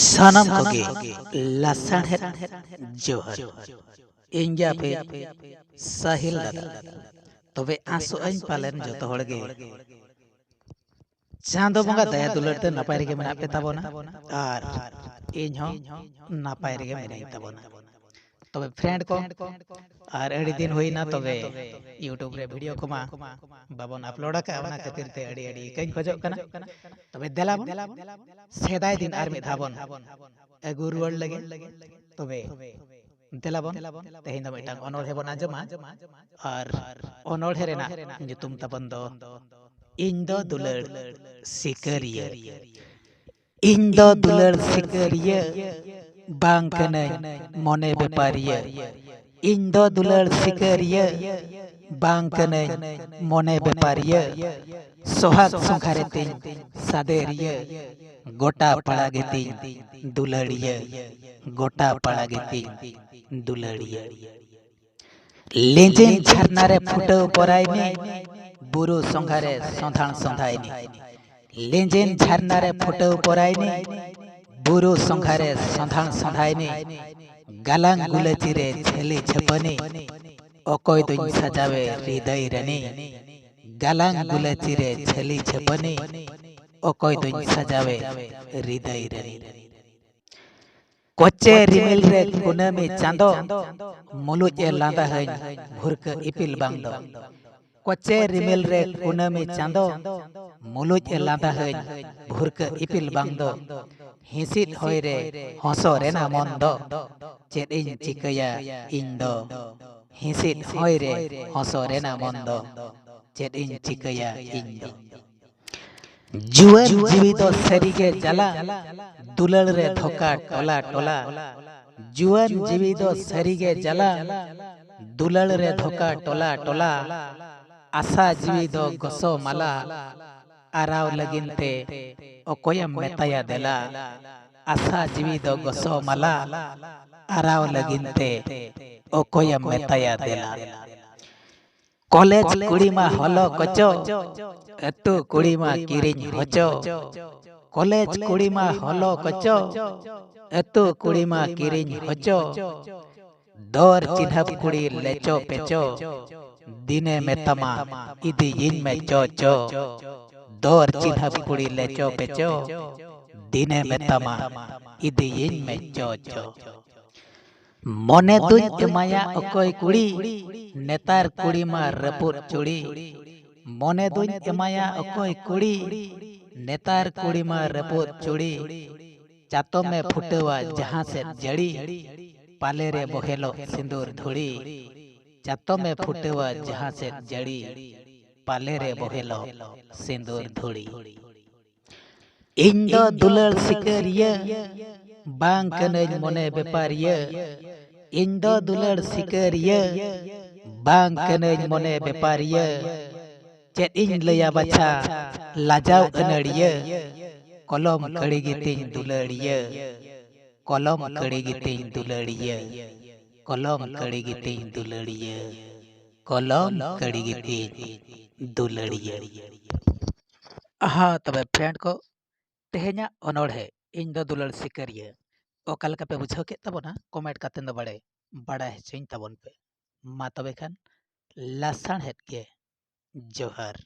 सनम कोगे लसन है जोहर इंजा पे साहिल दादा तबे आसो अन पालन जतो हड़गे चांदो बंगा दया दुलरते नपाय रेगे मेना पे ताबोना आर इन हो नपाय रेगे मेना ताबोना तबे फ्रेंड को आर अड़ी दिन होइना तबे यूट्यूब रे वीडियो को मा बाबन अपलोड का ओना खातिर ते अड़ी अड़ी कइन खोजो कना तबे देलाबन सेदाय दिन आर मिद धाबन एगु रुवाड़ लगे तबे देलाबन तेहिन दो मिटांग अनोढ़े बन आंजमा आर अनोढ़े रेना nyutum ताबन दो इन दो दुलर सिकरिया इन दो दुलर सिकरिया बांग कने मोने बेपारिया इन दो दुलर सिकरिया बांग कने मोने बेपारिया सोहाग संखारे तीन सादेरिया गोटा पड़ा गे तीन दुलड़िया गोटा पड़ा गे तीन दुलड़िया लेजेन झरनारे फुटो पराई में बुरु संघारे संधान संधायनी लेजेन झरनारे फुटो परायनी बुरु संघारे संधान संधायनी गालांग गुलचिरे छेली छपनी ओकोय दुन सजावे हृदय रनी गालांग गुलचिरे छेली छपनी ओकोय दुन सजावे हृदय रनी कोचे रिमिल रे कुनामी चांदो मुलुज ए लांदा हई भुरक इपिल बांग दो कोचे रिमिल रे कुनामी चांदो मुलुज ए लांदा हई भुरक इपिल बांग दो हिसित होय रे हंसो रेना मन दो चेद इन चिकया इन दो हिसित होय रे हंसो रेना मन दो चेद इन चिकया इन दो जुवन जीवी दो सरीगे जला दुलड़ रे धोका टोला टोला जुवन जीवी दो सरीगे जला दुलड़ रे धोका टोला टोला आशा जीवी दो गसो माला आराव लगिनते ओकोयम मेताया देला आशा जीवी दो गसो माला आराव लगिनते ओकोयम मेताया देला कॉलेज कुड़ी मा हलो कचो एतु कुड़ी मा किरिñ होचो कॉलेज कुड़ी मा हलो कचो एतु कुड़ी मा किरिñ होचो दौर चिन्हब कुड़ी लेचो पेचो दिने में तमा इदी इन में चोचो दौर चिन्हब कुड़ी लेचो पेचो दिने में तमा इदी इन में चोचो मोने दुन एमाया ओकोय कुड़ी नेतार कुड़ी मा रपुर चुड़ी मोने दुन एमाया ओकोय कुड़ी नेतार कुड़ी मा रपुर चुड़ी चातो में फुटवा जहां से जड़ी पाले रे बोहेलो सिंदूर धुड़ी चातो में फुटवा जहां से जड़ी पाले रे बोहेलो सिंदूर धुड़ी इन दो दुलड़ सिकरिया बांग कने मोने बेपारिया इन दो दुलड़ सिकरिया बांग कने मोने बेपारिया चेद इन लया बचा लाजाव अनड़िया कलम कड़ी गितिन दुलड़िया कलम कड़ी गितिन दुलड़िया कलम कड़ी गितिन दुलड़िया कलम कड़ी गितिन दुलड़िया हाँ तबे फ्रेंड को तेहेना अनोढ़े इन दो दुलड़ सिकरिया ओकाल का पे बुझाव के तबोना कमेंट कातेन दो बड़े बड़ा है चोइन तबोन पे मा तबे खान लसन हेत के जोहर।